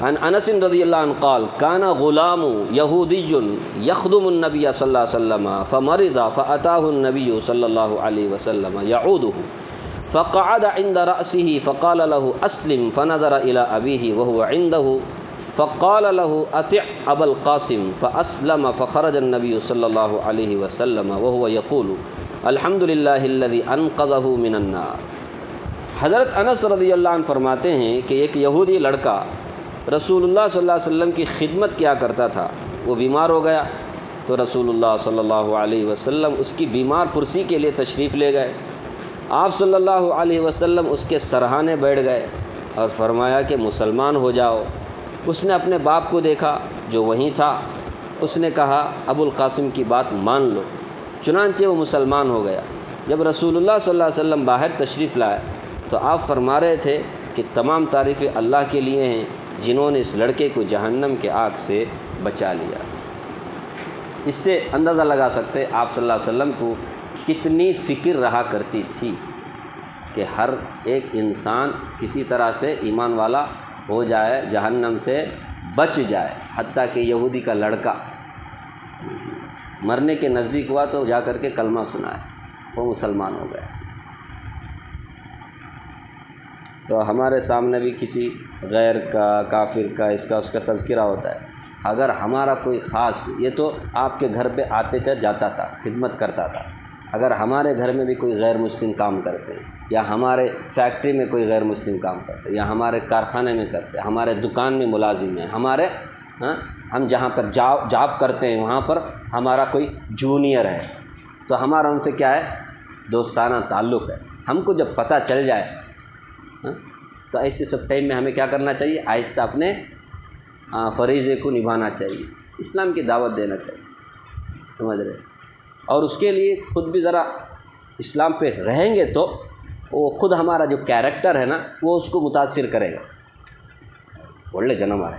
عن انس رضی اللہ عنہ قال كان غلام یہودی یخدم النبی صلی اللہ علیہ وسلم فمرض فاتاه النبی صلی اللہ علیہ وسلم يعوده فقعد عند رأسه فقال له اسلم فنظر الى ابيه وهو عنده فقال له اطع ابا القاسم فاسلم فخرج النبي صلی اللہ علیہ وسلم وهو يقول الحمد للہ الذي انقذه من النار۔ حضرت انس رضی اللہ عنہ فرماتے ہیں کہ ایک یہودی لڑکا رسول اللہ صلی اللہ علیہ وسلم کی خدمت کیا کرتا تھا، وہ بیمار ہو گیا تو رسول اللہ صلی اللہ علیہ وسلم اس کی بیمار پرسی کے لیے تشریف لے گئے۔ آپ صلی اللہ علیہ وسلم اس کے سرہانے بیٹھ گئے اور فرمایا کہ مسلمان ہو جاؤ۔ اس نے اپنے باپ کو دیکھا جو وہیں تھا، اس نے کہا ابو القاسم کی بات مان لو، چنانچہ وہ مسلمان ہو گیا۔ جب رسول اللہ صلی اللہ علیہ وسلم باہر تشریف لائے تو آپ فرما رہے تھے کہ تمام تعریفیں اللہ کے لیے ہیں جنہوں نے اس لڑکے کو جہنم کے آگ سے بچا لیا۔ اس سے اندازہ لگا سکتے آپ صلی اللہ علیہ وسلم کو کتنی فکر رہا کرتی تھی کہ ہر ایک انسان کسی طرح سے ایمان والا ہو جائے، جہنم سے بچ جائے، حتیٰ کہ یہودی کا لڑکا مرنے کے نزدیک ہوا تو جا کر کے کلمہ سنائے، وہ مسلمان ہو گیا۔ تو ہمارے سامنے بھی کسی غیر کا، کافر کا، اس کا تذکرہ ہوتا ہے۔ اگر ہمارا کوئی خاص، یہ تو آپ کے گھر پہ آتے تھے، جاتا تھا، خدمت کرتا تھا، اگر ہمارے گھر میں بھی کوئی غیر مسلم کام کرتے ہیں، یا ہمارے فیکٹری میں کوئی غیر مسلم کام کرتے ہیں، یا ہمارے کارخانے میں کرتے ہیں، ہمارے دکان میں ملازم ہیں، ہم جہاں پر جاب کرتے ہیں وہاں پر ہمارا کوئی جونیئر ہے، تو ہمارا ان سے کیا ہے؟ دوستانہ تعلق ہے۔ ہم کو جب پتہ چل جائے تو ایسے سب ٹائم میں ہمیں کیا کرنا چاہیے؟ آہستہ اپنے فریضے کو نبھانا چاہیے، اسلام کی دعوت دینا چاہیے، سمجھ رہے؟ اور اس کے لیے خود بھی ذرا اسلام پہ رہیں گے تو وہ خود ہمارا جو کیریکٹر ہے نا وہ اس کو متاثر کرے گا۔ ಒಳ್ಳೆ ಜನ ಮಾರೆ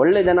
ಒಳ್ಳೆ ಜನ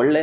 ಒಳ್ಳೆ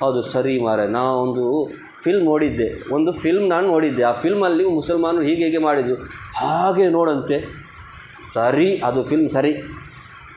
ಹೌದು ಸರಿ ಮಾರೆ, ನಾವು ಒಂದು ಫಿಲ್ಮ್ ನಾನು ನೋಡಿದ್ದೆ, ಆ ಫಿಲ್ಮಲ್ಲಿ ಮುಸಲ್ಮಾನರು ಹೀಗೆ ಮಾಡಿದ್ದು, ಹಾಗೆ ನೋಡಂತೆ ಸರಿ, ಅದು ಫಿಲ್ಮ್ ಸರಿ,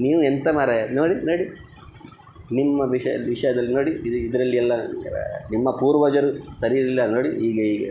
ನೀವು ಎಂತ ಮಾರೆ ನೋಡಿ ನೋಡಿ ನಿಮ್ಮ ವಿಷಯದಲ್ಲಿ ನೋಡಿ, ಇದರಲ್ಲಿ ಎಲ್ಲ ನಿಮ್ಮ ಪೂರ್ವಜರು ಸರಿ ಇಲ್ಲ ನೋಡಿ, ಹೀಗೆ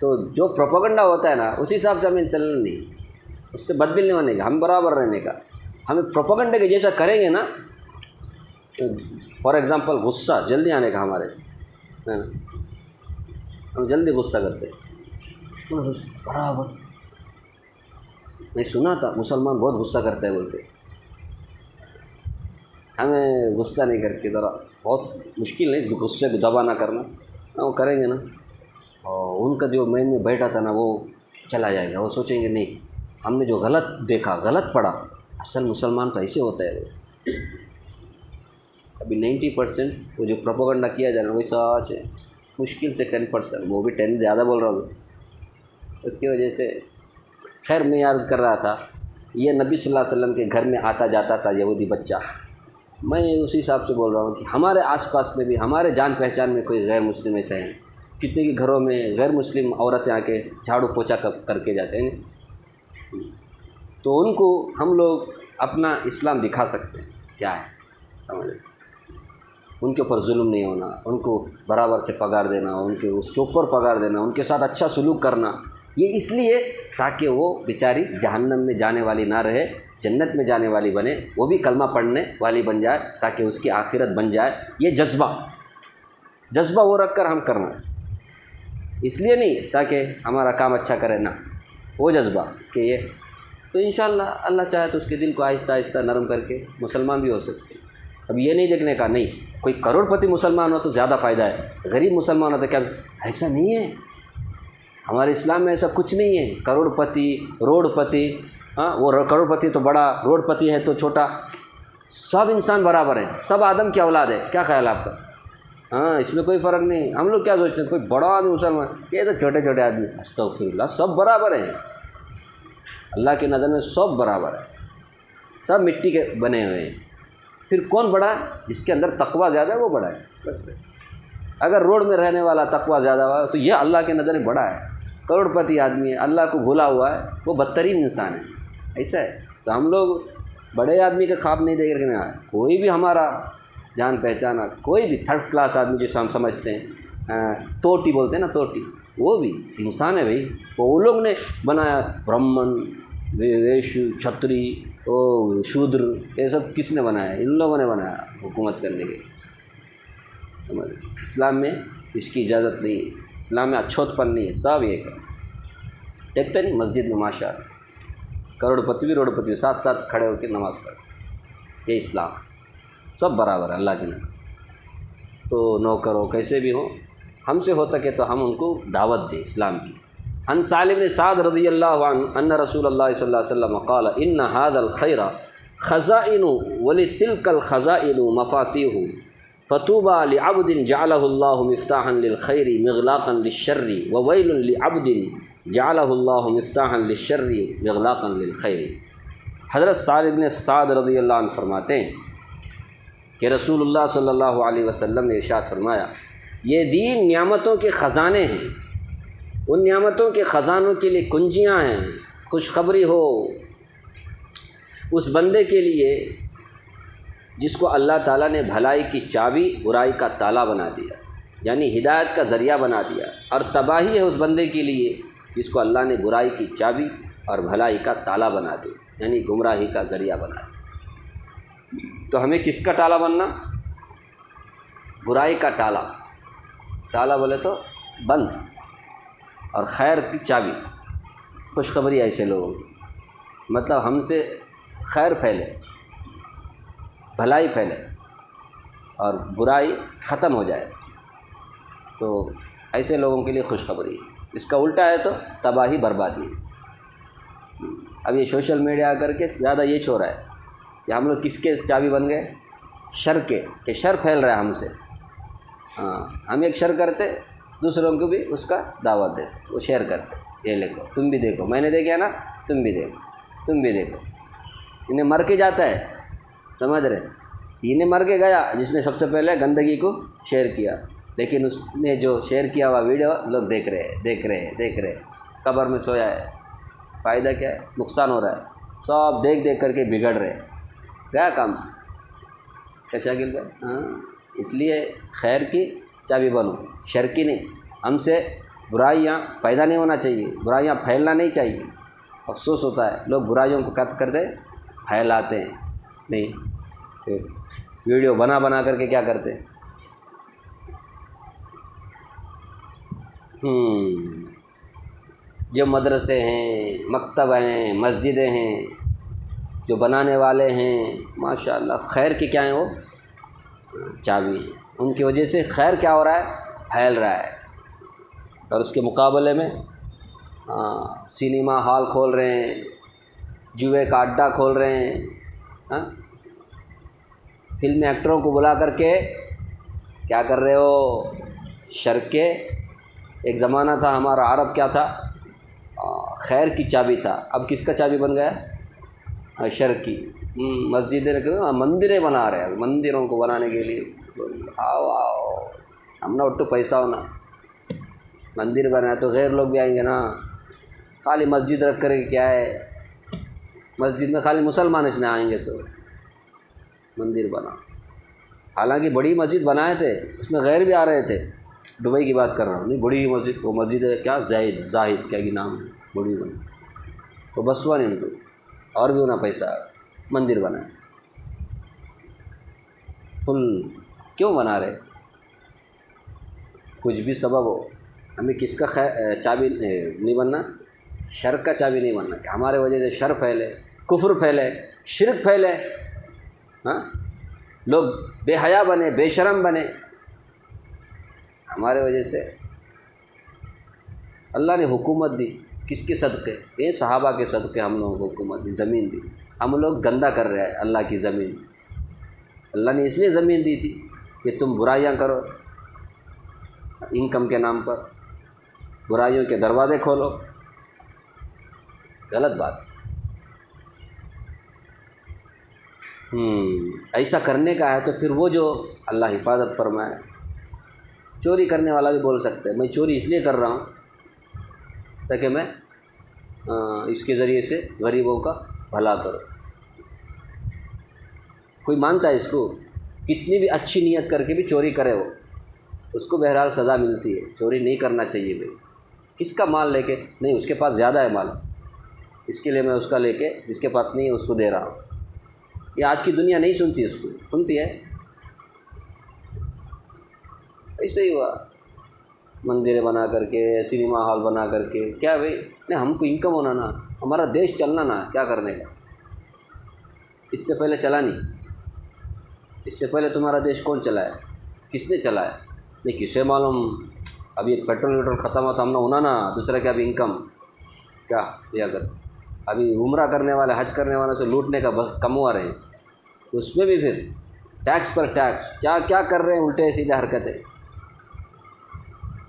تو جو پروپیگنڈا ہوتا ہے نا اسی حساب سے ہمیں چلنا نہیں، اس سے بدبل نہیں ہونے کا، ہم برابر رہنے کا. ہمیں پروپیگنڈے کے جیسا کریں گے نا، فار ایگزامپل غصہ جلدی آنے کا ہمارے، ہے نا، ہم جلدی غصہ کرتے برابر. میں سنا تھا مسلمان بہت غصہ کرتے ہیں بولتے، ہمیں غصہ نہیں کر کے ذرا بہت مشکل نہیں غصے کو دبا نہ کرنا، وہ کریں گے نا اور ان کا جو مائنڈ میں بیٹھا تھا نا وہ چلا جائے گا. وہ سوچیں گے نہیں ہم نے جو غلط دیکھا غلط پڑھا، اصل مسلمان تو ایسے ہوتا ہے. ابھی 90% وہ جو پروپیگنڈا کیا جا رہا ہے وہی سچ ہے، مشکل سے 10%، وہ بھی 10 زیادہ بول رہا ہوں. اس کی وجہ سے خیر میں یاد کر رہا تھا یہ نبی صلی اللہ علیہ وسلم کے گھر میں آتا جاتا تھا یہودی بچہ. میں اسی حساب سے بول رہا ہوں کہ ہمارے آس پاس میں بھی ہمارے جان پہچان میں کوئی غیر مسلم ایسے ہیں، کتنے کے گھروں میں غیر مسلم عورتیں آ کے جھاڑو پوچھا کر کے جاتے ہیں، تو ان کو ہم لوگ اپنا اسلام دکھا سکتے ہیں کیا ہے. سمجھ ان کے اوپر ظلم نہیں ہونا، ان کو برابر سے پگار دینا، ان کے اس کے اوپر پگار دینا، ان کے ساتھ اچھا سلوک کرنا. یہ اس لیے تاکہ وہ بیچاری جہنم میں جانے والی نہ رہے، جنت میں جانے والی بنے، وہ بھی کلمہ پڑھنے والی بن جائے تاکہ اس کی آخرت بن جائے. یہ جذبہ وہ رکھ کر ہم کرنا، اس لیے نہیں تاکہ ہمارا کام اچھا کرے، نہ وہ جذبہ کہ یہ تو انشاءاللہ اللہ چاہے تو اس کے دل کو آہستہ آہستہ نرم کر کے مسلمان بھی ہو سکتے. اب یہ نہیں دیکھنے کا نہیں کوئی کروڑ پتی مسلمان ہو تو زیادہ فائدہ ہے، غریب مسلمان ہو تو کیا، ایسا نہیں ہے. ہمارے اسلام میں ایسا کچھ نہیں ہے کروڑ پتی روڑ پتی. ہاں وہ کروڑ پتی تو بڑا، روڑ پتی ہے تو چھوٹا، سب انسان برابر ہیں، سب آدم کی اولاد ہے. کیا خیال ہے آپ کا؟ ہاں اس میں کوئی فرق نہیں. ہم لوگ کیا سوچتے ہیں کوئی بڑا آدمی مسلمان، یہ تو چھوٹے چھوٹے آدمی، استغفر اللہ، سب برابر ہیں. اللہ کی نظر میں سب برابر ہے، سب مٹی کے بنے ہوئے ہیں. پھر کون بڑا ہے؟ جس کے اندر تقویٰ زیادہ ہے وہ بڑا ہے بس. اگر روڈ میں رہنے والا تقویٰ زیادہ ہوا تو یہ اللہ کے نظر میں بڑا ہے. کروڑ پتی آدمی ہے، اللہ کو بھولا ہوا ہے، وہ بدترین انسان ہے. ایسا ہے تو ہم لوگ بڑے آدمی کا خواب نہیں دیکھ رہے ہیں. کوئی بھی ہمارا جان پہچانا کوئی بھی تھرڈ کلاس آدمی جسے ہم سمجھتے ہیں، توٹی بولتے ہیں نا، توٹی، وہ بھی انسان ہے بھائی. وہ لوگ نے بنایا برہمن، ویشو، چھتری، شودر، یہ سب کس نے بنایا؟ ان لوگوں نے بنایا حکومت کرنے کے. اسلام میں اس کی اجازت نہیں ہے، اسلام میں اچھوت پن نہیں ہے. سب ایک ہے. دیکھتے نہیں مسجد میں ماشاء اللہ کروڑ پتی بھی روڑ پتی بھی ساتھ ساتھ کھڑے ہو کے نماز پڑھتے. یہ اسلام سب برابر ہے اللہ کے نام. تو نوکر ہو کیسے بھی ہو، ہم سے ہو سکے تو ہم ان کو دعوت دیں اسلام کی. عن سالم بن سعد رضی اللہ عنہ ان رسول اللہ صلی اللہ علیہ وسلم قال ان هذا الخير خزائن ولتلك الخزائن مفاتيح فطوبى لعبد جعله الله مفتاحا للخير مغلاقا للشر وويل لعبد جعله الله مفتاحا للشر مغلاقا للخير. حضرت سالم بن سعد رضی اللہ عنہ فرماتے ہیں کہ رسول اللہ صلی اللہ علیہ وسلم نے ارشاد فرمایا یہ دین نعمتوں کے خزانے ہیں، ان نعمتوں کے خزانوں کے لیے کنجیاں ہیں. خوشخبری ہو اس بندے کے لیے جس کو اللہ تعالیٰ نے بھلائی کی چابی برائی کا تالا بنا دیا، یعنی ہدایت کا ذریعہ بنا دیا. اور تباہی ہے اس بندے کے لیے جس کو اللہ نے برائی کی چابی اور بھلائی کا تالا بنا دیا، یعنی گمراہی کا ذریعہ بنا دیا. تو ہمیں کس کا تالا بننا؟ برائی کا تالا. تالا بولے تو بند، اور خیر کی چابی. خوشخبری ایسے لوگوں کی، مطلب ہم سے خیر پھیلے، بھلائی پھیلے اور برائی ختم ہو جائے، تو ایسے لوگوں کے لیے خوشخبری. اس کا الٹا ہے تو تباہی بربادی. اب یہ سوشل میڈیا کر کے زیادہ یہ چھو رہا ہے کہ ہم لوگ کس کے چابی بن گئے؟ شر کے، کہ شر پھیل رہا ہے ہم سے. ہاں ہم ایک شر کرتے دوسروں کو بھی اس کا دعوت دیتے، وہ شیئر کرتے، یہ لکھو تم بھی دیکھو، میں نے دیکھا نا، تم بھی دیکھو، تم بھی دیکھو. انہیں مر کے جاتا ہے، سمجھ رہے؟ انہیں مر کے گیا جس نے سب سے پہلے گندگی کو شیئر کیا، لیکن اس نے جو شیئر کیا ہوا ویڈیو لوگ دیکھ رہے. قبر میں سویا ہے، فائدہ کیا ہے؟ نقصان ہو رہا ہے. سب دیکھ کر کے بگڑ رہے. کیا کام کیسا گر گئے؟ ہاں اس لیے خیر کی چابی بنو، شر کی نہیں. ہم سے برائیاں پیدا نہیں ہونا چاہیے، برائیاں پھیلنا نہیں چاہیے۔ افسوس ہوتا ہے لوگ برائیوں کو کٹ کرتے پھیلاتے ہیں، نہیں پھر ویڈیو بنا بنا کر کے کیا کرتے ہیں۔ جو مدرسے ہیں، مکتب ہیں، مسجدیں ہیں، جو بنانے والے ہیں ماشاءاللہ خیر کی کیا ہیں وہ چابی ہیں، ان کی وجہ سے خیر کیا ہو رہا ہے پھیل رہا ہے۔ اور اس کے مقابلے میں سینما ہال کھول رہے ہیں، جوئے کا اڈا کھول رہے ہیں، فلم ایکٹروں کو بلا کر کے کیا کر رہے ہو شرکے۔ ایک زمانہ تھا ہمارا عرب کیا تھا خیر کی چابی تھا، اب کس کا چابی بن گیا شر کی۔ مسجدیں مندریں بنا رہے ہیں، مندروں کو بنانے کے لیے آؤ ہم نا اٹھو پیسہ ہونا مندر بنا تو غیر لوگ بھی آئیں گے نا۔ خالی مسجد رکھ کر کے کیا ہے، مسجد میں خالی مسلمان اس میں آئیں گے تو مندر بنا۔ حالانکہ بڑی مسجد بنائے تھے، اس میں غیر بھی آ رہے تھے، دبئی کی بات کر رہا ہوں، نہیں بڑی مسجد، وہ مسجد ہے کیا زاہد کیا کی نام ہے، بڑی بنی تو بس ہوا نہیں ان کو، اور بھی انہیں پیسہ مندر بنائے فل۔ کیوں بنا رہے؟ کچھ بھی سبب ہو، ہمیں کس کا چابی نہیں بننا، شر کا چابی نہیں بننا کہ ہمارے وجہ سے شر پھیلے، کفر پھیلے، شرک پھیلے، لوگ بے حیا بنے، بے شرم بنے ہمارے وجہ سے۔ اللہ نے حکومت دی کس کے صدقے؟ یہ صحابہ کے صدقے ہم لوگوں کو حکومت دی، زمین دی۔ ہم لوگ گندہ کر رہے ہیں اللہ کی زمین۔ اللہ نے اس لیے زمین دی تھی کہ تم برائیاں کرو، انکم کے نام پر برائیوں کے دروازے کھولو، غلط بات۔ ایسا کرنے کا ہے تو پھر وہ جو اللہ حفاظت فرمائے۔ چوری کرنے والا بھی بول سکتا ہے میں چوری اس لیے کر رہا ہوں تاکہ میں اس کے ذریعے سے غریبوں کا بھلا کروں۔ کوئی مانتا ہے اس کو؟ کتنی بھی اچھی نیت کر کے بھی چوری کرے وہ، اس کو بہرحال سزا ملتی ہے۔ چوری نہیں کرنا چاہیے بھائی، کس کا مال لے کے نہیں، اس کے پاس زیادہ ہے مال، اس کے لیے میں اس کا لے کے جس کے پاس نہیں ہے اس کو دے رہا ہوں۔ یہ آج کی دنیا نہیں سنتی، اس کو سنتی ہے۔ ایسے ہی ہوا، مندریں بنا کر کے، سنیما ہال بنا کر کے، کیا بھائی نہیں ہم کو انکم ہونا نا، ہمارا دیش چلنا نا، کیا کرنے کا؟ اس سے پہلے چلا نہیں، اس سے پہلے تمہارا دیش کون چلایا؟ کس نے چلایا؟ نہیں کسے معلوم، ابھی ایک پیٹرول ویٹرول ختم ہوتا ہم نے ہونا نا، دوسرا کیا ابھی انکم کیا دیا کر؟ ابھی عمرہ کرنے والے، حج کرنے والوں سے لوٹنے کا بس کم ہوا رہے ہیں، اس میں بھی پھر ٹیکس پر ٹیکس، کیا کیا کر رہے ہیں الٹے سیدھے حرکتیں۔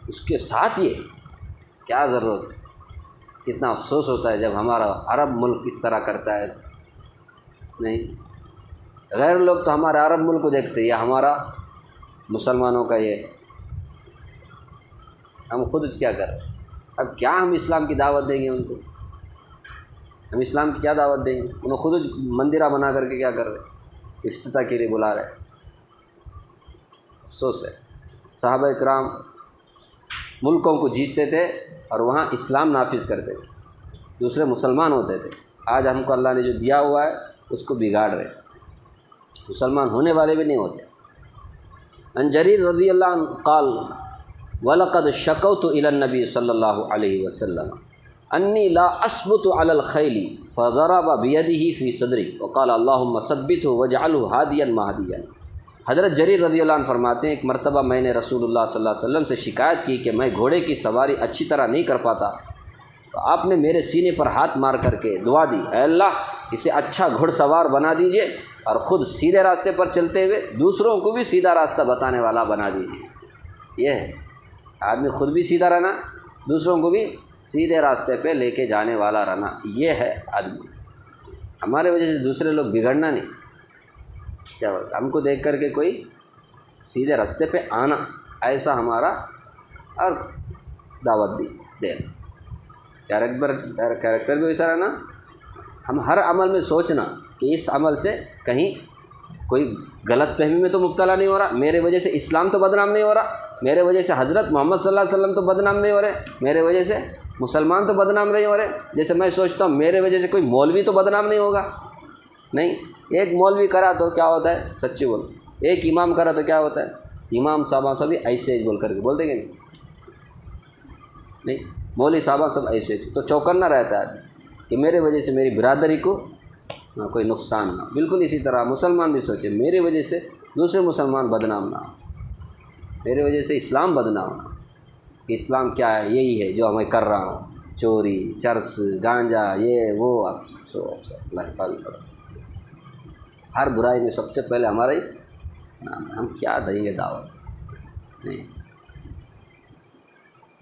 اس کے ساتھ یہ کیا ضرورت؟ کتنا افسوس ہوتا ہے جب ہمارا عرب ملک اس طرح کرتا ہے۔ نہیں، غیر لوگ تو ہمارے عرب ملک کو دیکھتے ہیں، یا ہمارا مسلمانوں کا یہ، ہم خود کیا کر رہے ہیں؟ اب کیا ہم اسلام کی دعوت دیں گے ان کو؟ ہم اسلام کی کیا دعوت دیں گے؟ انہوں خود مندرہ بنا کر کے کیا کر رہے ہیں؟ افتتاح کے لیے بلا رہے ہیں۔ افسوس ہے، صحابہ کرام ملکوں کو جیتتے تھے اور وہاں اسلام نافذ کرتے تھے، دوسرے مسلمان ہوتے تھے۔ آج ہم کو اللہ نے جو دیا ہوا ہے اس کو بگاڑ رہے، مسلمان ہونے والے بھی نہیں ہوتے۔ عن جریر رضی اللہ عنہ قال وَلَقَدْ شَكَوْتُ إِلَى النَّبِيِّ صلی اللہ علیہ وسلم أَنِّي لَا أَثْبُتُ عَلَى الْخَيْلِ فَضَرَبَ بِيَدِهِ فِي صَدْرِي وَقَالَ اللَّهُمَّ ثَبِّتْهُ وَاجْعَلْهُ هَادِيًا مَهْدِيًا۔ حضرت جریر رضی اللہ عنہ فرماتے ہیں ایک مرتبہ میں نے رسول اللہ صلی اللہ علیہ وسلم سے شکایت کی کہ میں گھوڑے کی سواری اچھی طرح نہیں کر پاتا، تو آپ نے میرے سینے پر ہاتھ مار کر کے دعا دی، اے اللہ اسے اچھا گھڑ سوار بنا دیجئے اور خود سیدھے راستے پر چلتے ہوئے دوسروں کو بھی سیدھا راستہ بتانے والا بنا دیجئے۔ یہ ہے آدمی خود بھی سیدھا رہنا، دوسروں کو بھی سیدھے راستے پہ لے کے جانے والا رہنا، یہ ہے آدمی۔ ہمارے وجہ سے دوسرے لوگ بگڑنا نہیں، کیا ہوتا ہم کو دیکھ کر کے کوئی سیدھے راستے پہ آنا، ایسا ہمارا اور دعوت دی دینا، کیریکٹر بھی ویسا رہنا۔ ہم ہر عمل میں سوچنا کہ اس عمل سے کہیں کوئی غلط فہمی میں تو مبتلا نہیں ہو رہا، میرے وجہ سے اسلام تو بدنام نہیں ہو رہا، میرے وجہ سے حضرت محمد صلی اللہ علیہ وسلم تو بدنام نہیں ہو رہے، میرے وجہ سے مسلمان تو بدنام نہیں ہو رہے۔ جیسے میں سوچتا ہوں میرے وجہ سے کوئی مولوی تو بدنام نہیں ہوگا، نہیں، ایک مولوی کرا تو کیا ہوتا ہے، سچی بول، ایک امام کرا تو کیا ہوتا ہے، امام صاحبہ سبھی ایسے بول کر کے بولتے کہ نہیں، مولوی صاحبہ سب ایسے، تو چوکنا رہتا ہے کہ میرے وجہ سے میری برادری کو کوئی نقصان نہ، بالکل اسی طرح مسلمان بھی سوچے میرے وجہ سے دوسرے مسلمان بدنام نہ ہو، میرے وجہ سے اسلام بدنام نہ ہو، کہ اسلام کیا ہے، یہی ہے جو میں کر رہا ہوں، چوری، چرس، گانجا، یہ وہ، اب اللہ حفاظت کرو، ہر برائی میں سب سے پہلے ہمارا ہی نام ہے، ہم کیا دیں گے دعوت، نہیں،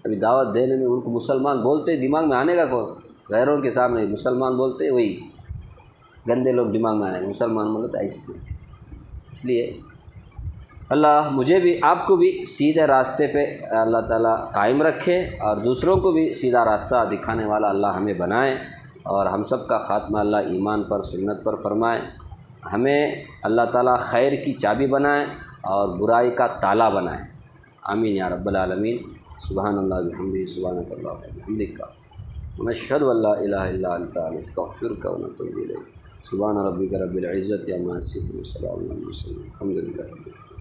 ابھی دعوت دینے میں ان کو مسلمان بولتے دماغ میں آنے کا کون، غیروں کے سامنے مسلمان بولتے وہی گندے لوگ دماغ میں آنے گا، مسلمان بولتے ایسے، اس لیے اللہ مجھے بھی آپ کو بھی سیدھے راستے پہ اللہ تعالیٰ قائم رکھے، اور دوسروں کو بھی سیدھا راستہ دکھانے والا اللہ ہمیں بنائے، اور ہم سب کا خاتمہ اللہ ایمان پر سنت پر فرمائے، ہمیں اللہ تعالیٰ خیر کی چابی بنائے اور برائی کا تالا بنائے، آمین یا رب العالمین۔ سبحان اللہ بحمدہ، سبحانک اللہم وبحمدک، ونشہد ان لا الہ الا انت، نستغفرک ونتوب الیک۔ سبحان ربک رب العزۃ عما یصفون، وسلام علی المرسلین، الحمد للہ۔